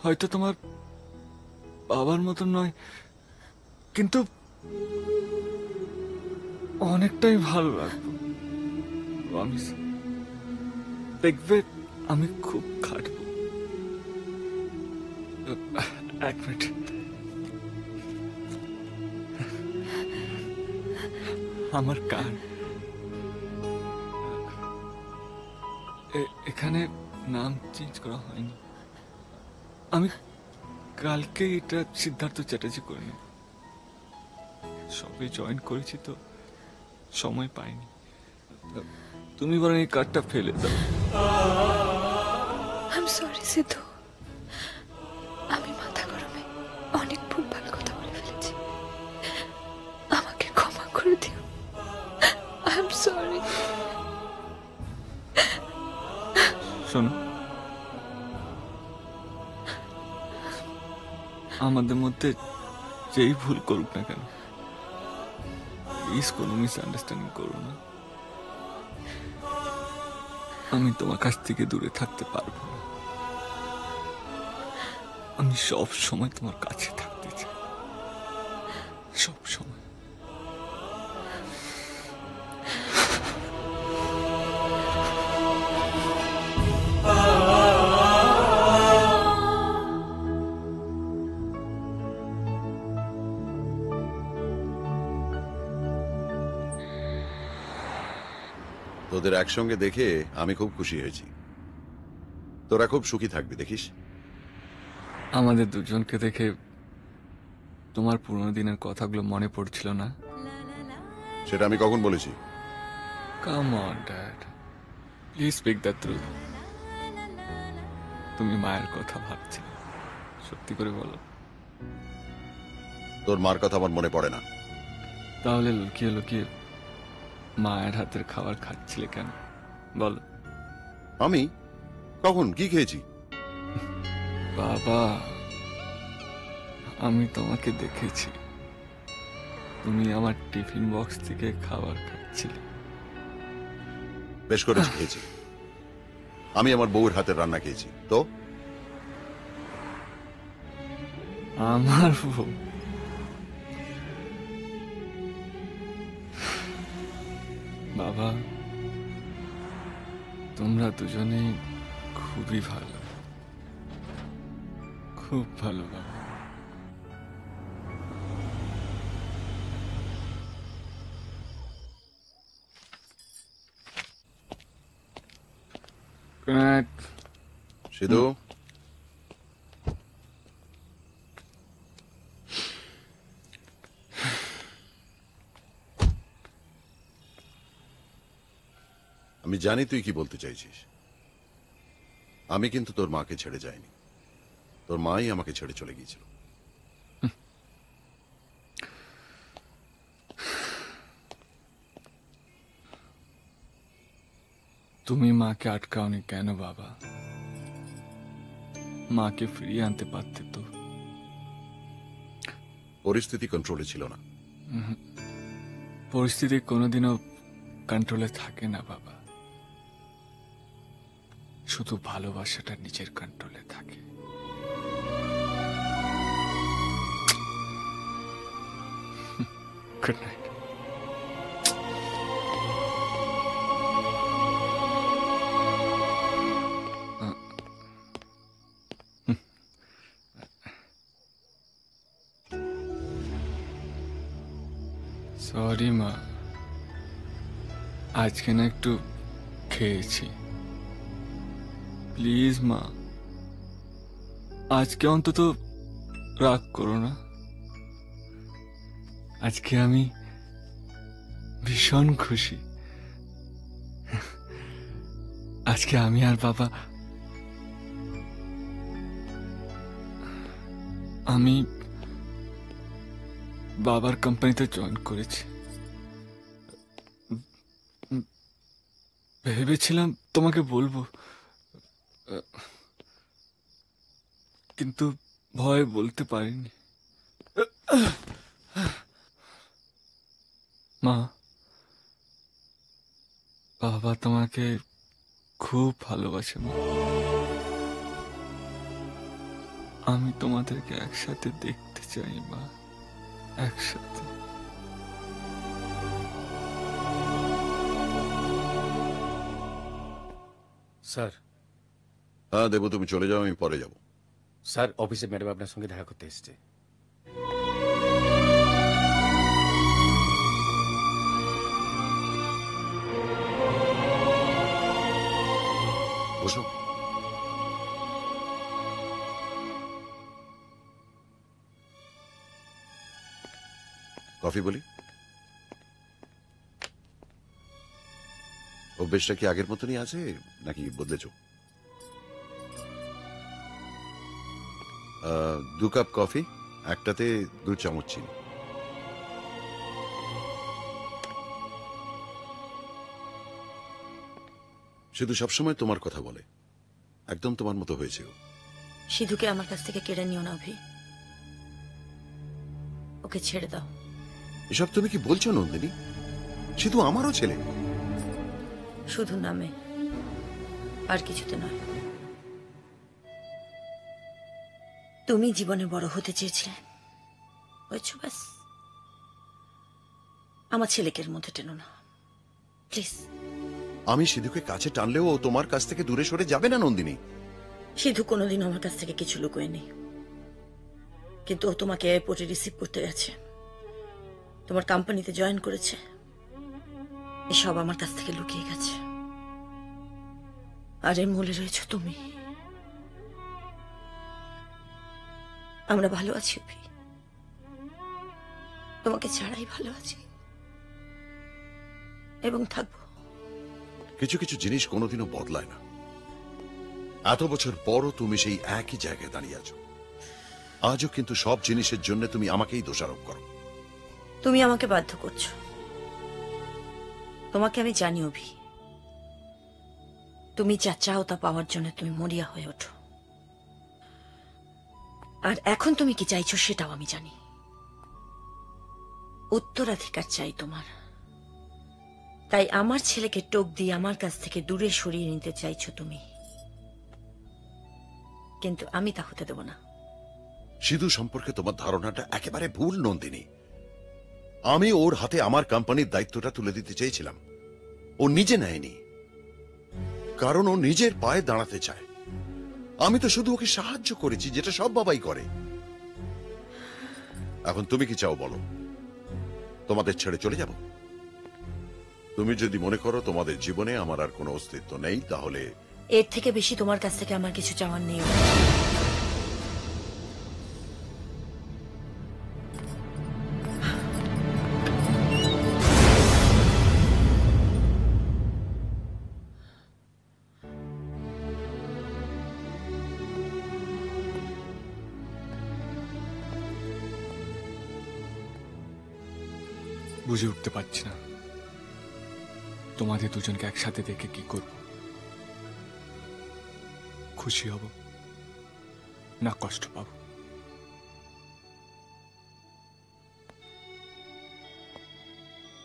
হয়তো তোমার বাবার মতন নয়, কিন্তু অনেকটাই ভালো রাখবো। প্রমিস। দেখবে আমি খুব খাটবো। এক মিনিট। আমার কার্ড এখানে নাম চেঞ্জ করা হয়নি। আমি কালকে এটা সিদ্ধার্থ চ্যাটার্জি করে নেব। সবে জয়েন করেছি তো সময় পাইনি। তুমি বরং এই কার্ডটা ফেলে দাও। আই এম সরি সিদ্ধু, আমি মাথা গরমে অনেক ভুল ভাল কথা বলে ফেলেছি। আমাকে ক্ষমা করে দিও। I am sorry. শোনো, আমাদের মধ্যে যেই ভুল করুক না কেন, প্লিজ কোনো মিসআন্ডারস্ট্যান্ডিং করো না। আমি তোমার কাছ থেকে দূরে থাকতে পারবো না। আমি সব সময় তোমার কাছে থাকতে চাই, সব সময়। তোদের একসঙ্গে দেখে আমি খুব খুশি হয়েছি। তোরা খুব সুখী থাকবি দেখিস। আমাদের দুজনকে দেখে তোমার পুরোনো দিনের কথাগুলো মনে পড়ছিল না? সেটা আমি কখন বলেছি? Come on dad, please speak the truth. তুমি মায়ের কথা ভাবছিলে, সত্যি করে বলো। তোর মার কথা আমার মনে পড়ে না। তাহলে লুকিয়ে লুকিয়ে মায়ের হাতের খাবার খাচ্ছিলে কেন বলো? আমি কখন কি খেয়েছি? বাবা, আমি তোমাকে দেখেছি, তুমি আমার টিফিন বক্স থেকে খাবার খাচ্ছিলে। বেশ করে খেয়েছি। আমি আমার বউয়ের হাতের রান্না খেয়েছি। তো আমার বউ? বাবা, তোমরা দুজনেই খুবই ভালো, খুব ভালো বাবা। সিধু, আমি জানি তুই কি বলতে চাইছিস। আমি কিন্তু তোর মাকে ছেড়ে যাইনি, তোর মাই আমাকে ছেড়ে চলে গিয়েছিল। তুমি মাকে আটকাওনি কেন বাবা? মাকে ফিরিয়ে আনতে পারতে তো। পরিস্থিতি কন্ট্রোলে ছিল না। পরিস্থিতি কোনোদিনও কন্ট্রোলে থাকে না বাবা, শুধু ভালোবাসাটা নিজের কন্ট্রোলে থাকে। Good night. সরি মা, আজকে না একটু খেয়েছি। প্লিজ মা, আজকে অন্তত রাগ করো না। আজকে আমি ভীষণ খুশি। আজকে আমি আর বাবা, আমি বাবার কোম্পানিতে জয়েন করেছি। ভেবেছিলাম তোমাকে বলবো, কিন্তু ভয় বলতে পারিনি। মা, বাবা তোমাকে খুব ভালোবাসে মা। আমি তোমাদেরকে একসাথে দেখতে চাই মা, একসাথে। স্যার। হ্যাঁ দেবু, তুমি চলে যাও, আমি পরে যাব। স্যার, অফিসে ম্যাডাম আপনার সঙ্গে দেখা করতে এসেছে। বসো। কফি বলি? অভ্যেসটা কি আগের মতনই আছে নাকি বদলেছ? 2 কাপ কফি, একটাতে 2 চামচ চিনি। শুধু সবসময় তোমার কথা বলে, একদম তোমার মতো হয়েছে ও। সিধুকে আমার কাছ থেকে কেড়ে নিও না অভি, ওকে ছেড়ে দাও। এসব তুমি কি বলছো নন্দিনী? শুধু আমারও ছেলে। শুধু নামে, আর কিছুতে নয়। তুমি জীবনে বড় হতে চেয়েছিলে, বুঝছো? ব্যাস, আমার ছেলেকে এর মধ্যে টেনো না প্লিজ। আমি সিধুকে কাছে টানলেও ও তোমার কাছ থেকে দূরে সরে যাবে না নন্দিনী। সিধু কোনোদিন আমার কাছ থেকে কিছু লুকোয়নি, কিন্তু ও তোমাকে এয়ারপোর্টে রিসিভ করতে গেছে, তোমার কোম্পানিতে জয়েন করেছে, এসব আমার কাছ থেকে লুকিয়ে গেছে। আর এর মূলে রয়েছ তুমি। আমরা ভালো আছি অভি, তোমাকে ছাড়াই ভালো আছি এবং থাকবো। কিছু কিছু জিনিস কোনোদিনও বদলায় না। এত বছর পরও তুমি সেই একই জায়গায় দাঁড়িয়ে আছো। আজও কিন্তু সব জিনিসের জন্য তুমি আমাকেই দোষারোপ করো। তুমি আমাকে বাধ্য করছো। তোমাকে আমি জানি অভি, তুমি যা চাও তা পাওয়ার জন্য তুমি মরিয়া হয়ে ওঠো। আর এখন তুমি কি চাইছো সেটাও আমি জানি। উত্তরাধিকার চাই তোমার। তাই আমার ছেলেকে টোপ দিয়ে আমার কাছ থেকে দূরে সরিয়ে নিতে চাইছো তুমি, কিন্তু আমি তা হতে দেব না। সিধু সম্পর্কে তোমার ধারণাটা একেবারে ভুল নন্দিনী। আমি ওর হাতে আমার কোম্পানির দায়িত্বটা তুলে দিতে চেয়েছিলাম, ও নিজে নেয়নি, কারণ ও নিজের পায়ে দাঁড়াতে চায়। আমি তো শুধু ওকে সাহায্য করেছি, যেটা সব বাবাই করে। এখন তুমি কি চাও বলো? তোমাদের ছেড়ে চলে যাব? তুমি যদি মনে করো তোমাদের জীবনে আমার আর কোনো অস্তিত্ব নেই, তাহলে এর থেকে বেশি তোমার কাছ থেকে আমার কিছু চাওয়ার নেই। বুঝে উঠতে পারছি না তোমাদের দুজনকে একসাথে দেখে কি করব। খুশি হব না কষ্ট পাবো?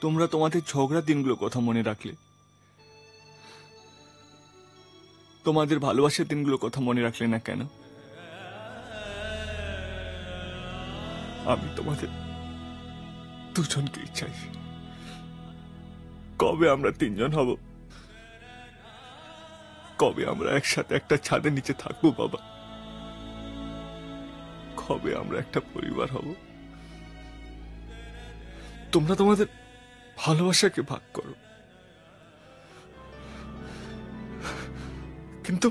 তোমরা তোমাদের ঝগড়ার দিনগুলো কথা মনে রাখলে, তোমাদের ভালোবাসার দিনগুলো কথা মনে রাখলে না কেন? আমি তোমাদের দুজনকেই চাই। কবে আমরা তিনজন হব? কবে আমরা একসাথে একটা ছাদের নিচে থাকবো বাবা? কবে আমরা একটা পরিবার হব? তোমরা তোমাদের ভালোবাসাকে ভাগ করো, কিন্তু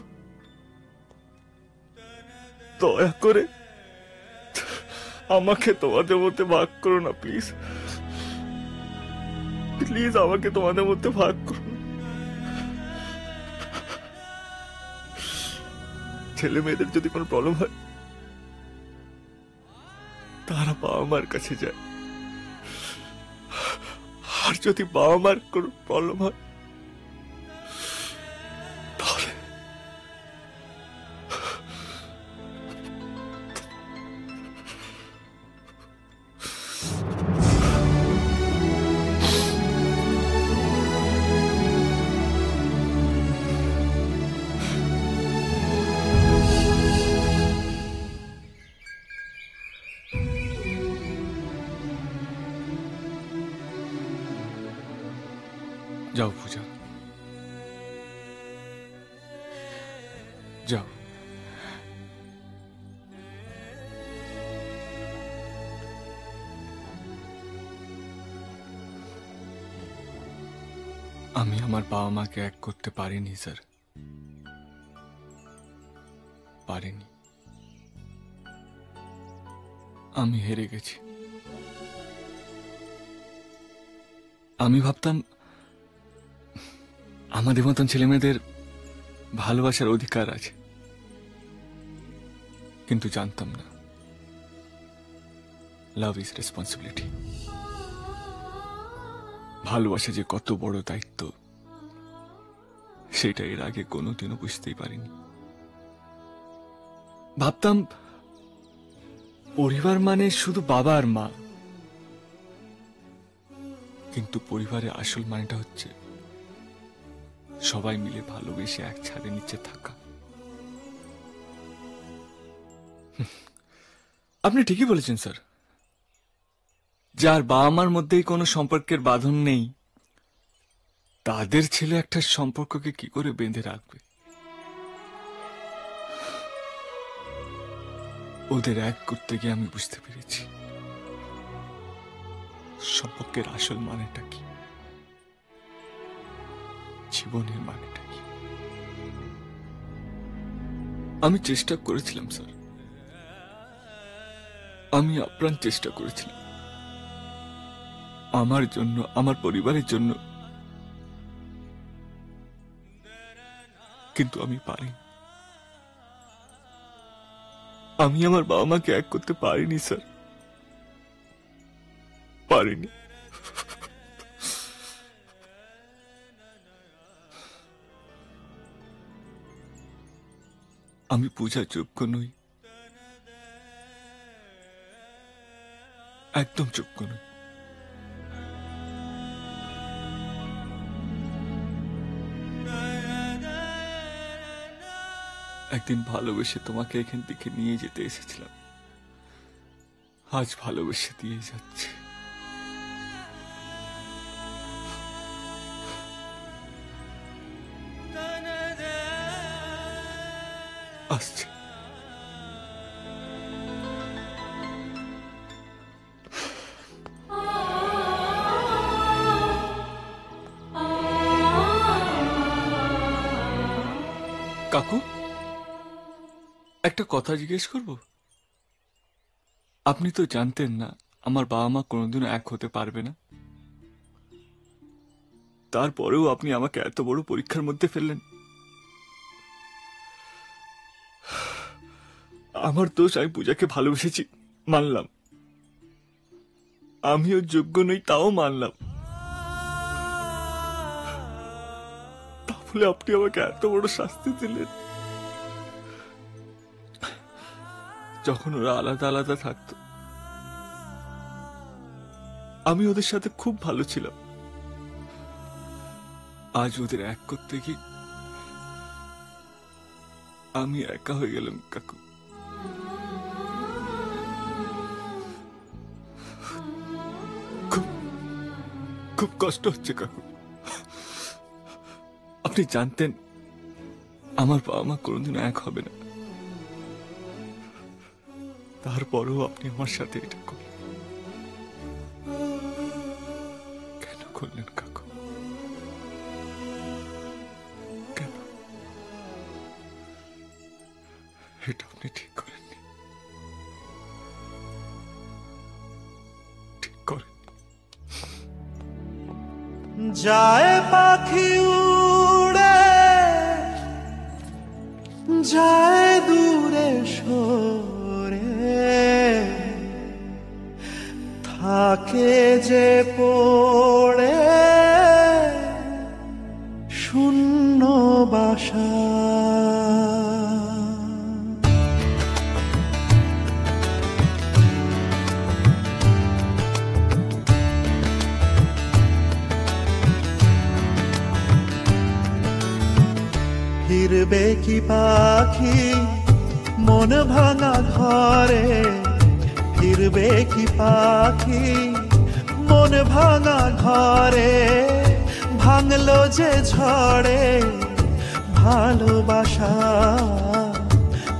দয়া করে আমাকে তোমাদের মধ্যে ভাগ করো না প্লিজ। প্লিজ আমাকে তোমাদের মধ্যে ভাগ করো। ছেলে মেয়েদের যদি কোনো প্রবলেম হয় তারা বাবা মার কাছে যায়, আর যদি বাবা মার কোনো প্রবলেম হয় তাহলে যাও পূজা, যাও। আমি আমার বাবা মাকে এক করতে পারিনি স্যার, পারিনি। আমি হেরে গেছি। আমি ভাবতাম আমাদের মতন ছেলে মেয়েদের ভালোবাসার অধিকার আছে, কিন্তু জানতাম না লাভ ইজ রেসপন্সিবিলিটি। ভালোবাসা যে কত বড় দায়িত্ব সেটা এর আগে কোনোদিনও বুঝতেই পারিনি। ভাবতাম পরিবার মানে শুধু বাবা আর মা, কিন্তু পরিবারের আসল মানেটা হচ্ছে সবাই মিলে ভালোবেসে এক ছাদের নিচে থাকা। আপনি ঠিকই বলেছেন স্যার, যার বাবা মার মধ্যেই কোনো সম্পর্কের বাঁধন নেই তাদের ছেলে একটা সম্পর্ককে কি করে বেঁধে রাখবে? ওদের এক করতে গিয়ে আমি বুঝতে পেরেছি সম্পর্কের আসল মানেটা কি, জীবনের মানেটা কি। আমি চেষ্টা করেছিলাম স্যার, আমি আপ্রাণ চেষ্টা করেছিলাম আমার জন্য, আমার পরিবারের জন্য, কিন্তু আমি পারি। আমি আমার বাবা মাকে এক করতে পারিনি স্যার, পারিনি। আমি পূজার যোগ্য নই, একদম যোগ্য নই। একদিন ভালোবেসে তোমাকে এখান থেকে নিয়ে যেতে এসেছিলাম, আজ ভালোবেসে দিয়ে যাচ্ছে। আসছে। কাকু, একটা কথা জিজ্ঞেস করব? আপনি তো জানতেন না আমার বাবা মা কোনোদিনও এক হতে পারবে না, তারপরেও আপনি আমাকে এত বড় পরীক্ষার মধ্যে ফেললেন। আমার দোষ, আমি পূজাকে ভালোবেসেছি, মানলাম। আমিও যোগ্য নই, তাও মানলাম। তাহলে আপনি আমাকে এত বড় শাস্তি দিলেন। যখন ওরা আলাদা আলাদা থাকতো আমি ওদের সাথে খুব ভালো ছিলাম, আজ ওদের এক করতে গিয়ে আমি একা হয়ে গেলাম কাকু। খুব কষ্ট হচ্ছে কাকু। আপনি জানতেন আমার বাবা মা কোনোদিন এক হবে না, তারপরেও আপনি আমার সাথে এটা করলেন। কেন করলেন কাকু? কেন? এটা আপনি ঠিক করেননি, ঠিক করেন। যায় পাখি উড়ে যায় দূরে সরে, থাকে যে পড়ে শূন্য বাসা। ফিরবে কি পাখি মন ভাঙা ঘরে, ফিরবে কি পাখি মন ভাঙা ঘরে, ভাঙলো যে ঝড়ে ভালোবাসা।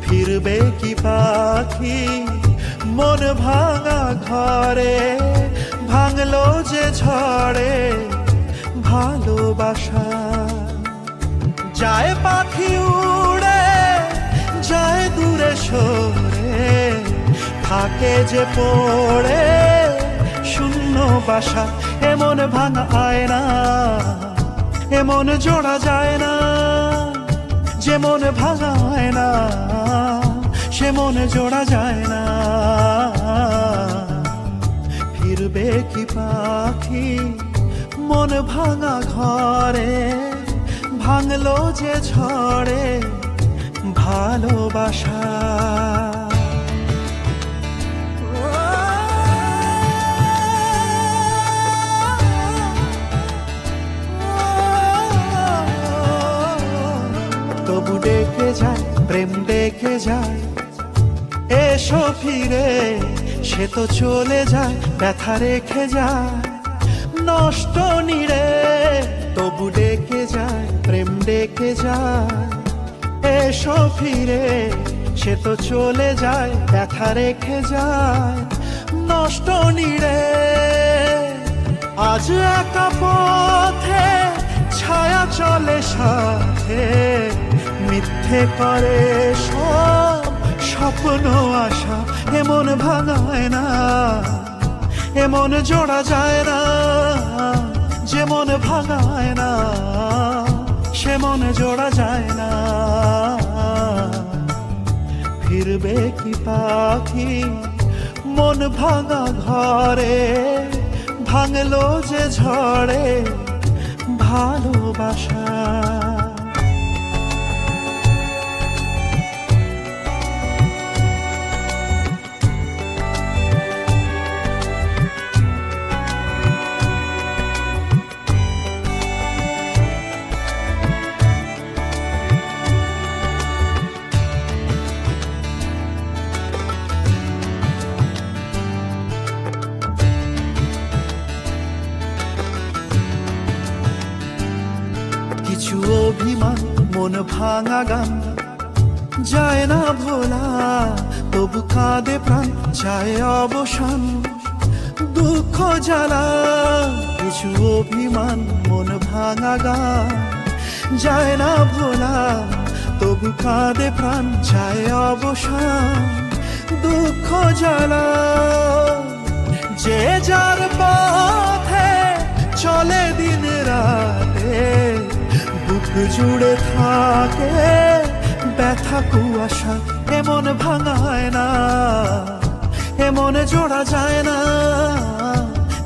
ফিরবে কি পাখি মন ভাঙা ঘরে, ভাঙলো যে ঝড়ে ভালোবাসা। যায় পাখি উড়ে যায় দূরে সরে, থাকে যে পড়ে শূন্য বাসা। এমন ভাঙা আয়না এমন জোড়া যায় না, যেমন ভাঙা আয়না সে মন জোড়া যায় না। ফিরবে কি পাখি মন ভাঙা ঘরে, ভাঙলো যে ঝড়ে ভালোবাসা। তবু ডেকে যায় প্রেম ডেকে যায়, এসো ফিরে। সে তো চলে যায় ব্যথা রেখে যায় নষ্ট নিরে। তবু ডেকে যায় প্রেম ডেকে যায়, এসো ফিরে। সে তো চলে যায় ব্যথা রেখে যায় নষ্ট নিরে। আজ একা পথে ছায়া চলে সাথে, মিথ্যে করে সব স্বপ্ন আশা, এমন ভাঙায় না, এমন জোড়া যায় না, যেমন ভাঙায় না সে মন জোড়া যায় না। ফিরবে কি পাখি মন ভাঙা ঘরে, ভাঙলো যে ঝড়ে ভালোবাসা। কিছু অভিমান মন ভাঙা গান যায় না ভোলা, তবু কাঁদে প্রাণ চায় অবসান দুঃখ জ্বালা। কিছু অভিমান মন ভাঙা গান যায় না ভোলা, তবু কাঁদে প্রাণ চায় অবসান দুঃখ জ্বালা। যে যার পথে চলে দিন রাতে, বুক জুড়ে থাকে ব্যথা কুয়াশা, এমন ভাঙায় না, এমন জোড়া যায় না,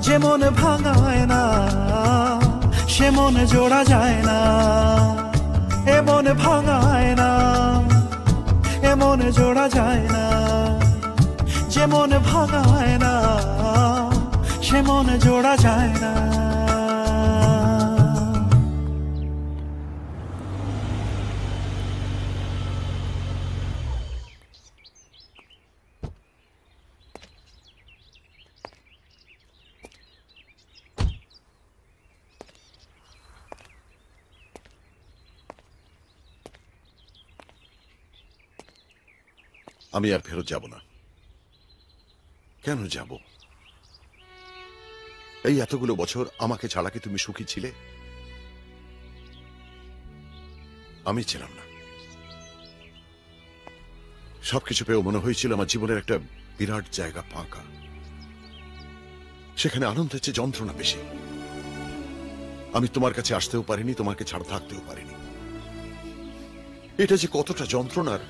যেমন ভাঙায় না সে মন জোড়া যায় না। এমন ভাঙায় না, এমন জোড়া যায় না, যেমন ভাঙায় না সে মন জোড়া যায় না। আমি আর ফেরত যাব না। কেন যাব? এই এতগুলো বছর আমাকে ছাড়া কি তুমি সুখী ছিলে? আমি ছিলাম না। সবকিছু পেয়েও মনে হয়েছিল আমার জীবনের একটা বিরাট জায়গা ফাঁকা, সেখানে আনন্দের চেয়ে যন্ত্রণা বেশি। আমি তোমার কাছে আসতেও পারিনি, তোমাকে ছাড়া থাকতেও পারিনি। এটা যে কতটা যন্ত্রণার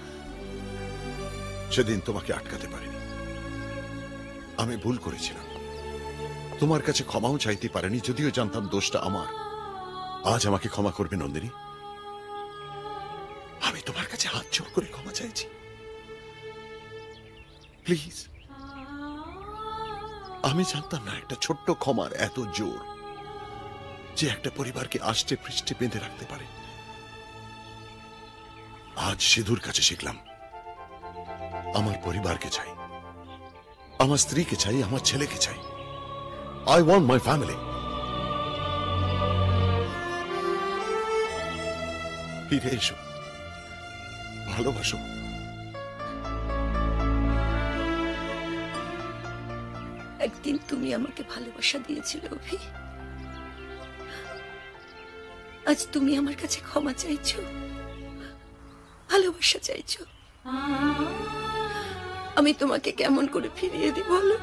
সেদিন তোমাকে আটকাতে পারিনি। আমি ভুল করেছিলাম, তোমার কাছে ক্ষমাও চাইতে পারিনি, যদিও জানতাম দোষটা আমার। আজ আমাকে ক্ষমা করবে নন্দিনী? আমি তোমার কাছে হাত জোড় করে ক্ষমা চাইছি, প্লিজ। আমি জানতাম না একটা ছোট্ট ক্ষমার এত জোর, যে একটা পরিবারকে আষ্টে পৃষ্ঠে বেঁধে রাখতে পারে। আজ সিধুর কাছে শিখলাম, আমার পরিবারকে চাই, আমার স্ত্রীকে চাই, আমার ছেলেকে চাই। I want my family. ফিরে এসো, ভালোবাসো। একদিন তুমি আমাকে ভালোবাসা দিয়েছিলে অভি, আজ তুমি আমার কাছে ক্ষমা চাইছো, ভালোবাসা চাইছো। আমি তোমাকে কেমন করে ফিরিয়ে দিই বলো?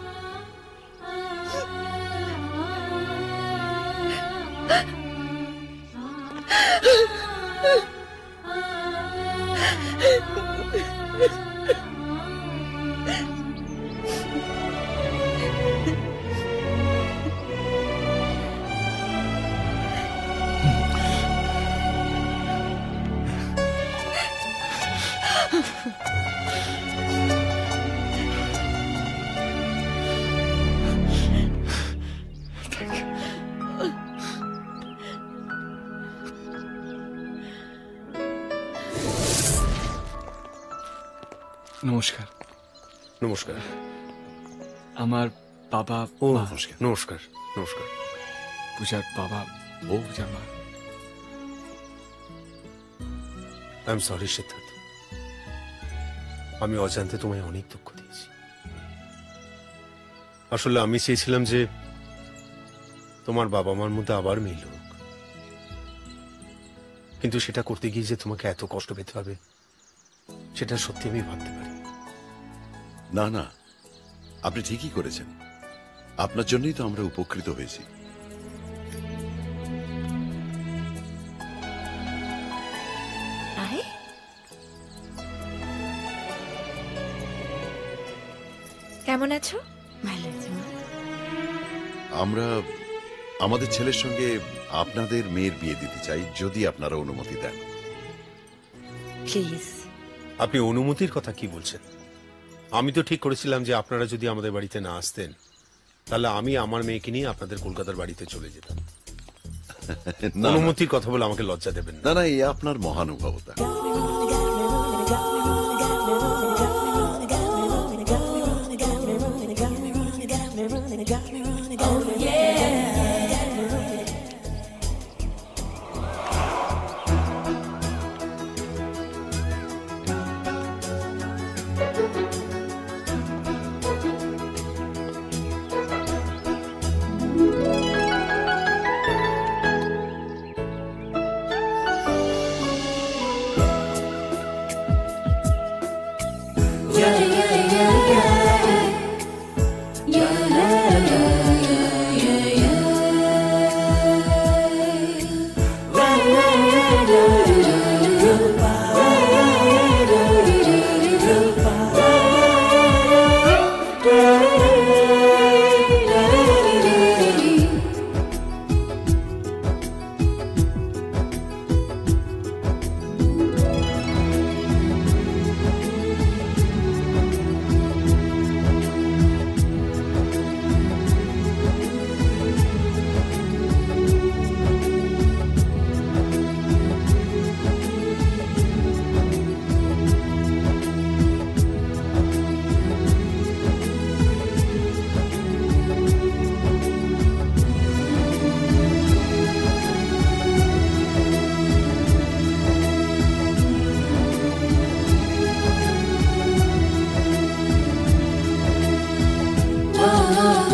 নমস্কার। নমস্কার। আমার বাবা। ও মা। নমস্কার নমস্কার নমস্কার। পূজার বাবা, ও পূজার মা। আই এম সরি সিদ্ধার্থ, আমি অজান্তে তোমায় অনেক দুঃখ দিয়েছি। আসলে আমি চেয়েছিলাম যে তোমার বাবা মার মধ্যে আবার মিল হোক, কিন্তু সেটা করতে গিয়ে যে তোমাকে এত কষ্ট পেতে হবে সেটা সত্যি আমি ভাবতে পারি। না না, আপনি ঠিকই করেছেন। আপনার জন্যই তো আমরা উপকৃত হয়েছি। আয়, কেমন আছো? ভালো আছে মা। আমরা আমাদের ছেলের সঙ্গে আপনাদের মেয়ের বিয়ে দিতে চাই, যদি আপনারা অনুমতি দেন। প্লিজ। আপনি অনুমতির কথা কি বলছেন? আমি তো ঠিক করেছিলাম যে আপনারা যদি আমাদের বাড়িতে না আসতেন তাহলে আমি আমার মেয়েকে নিয়ে আপনাদের কলকাতার বাড়িতে চলে যেতাম। না, অনুমতির কথা বলে আমাকে লজ্জা দেবেন না। না না, এই আপনার মহানুভবতা। oh, oh.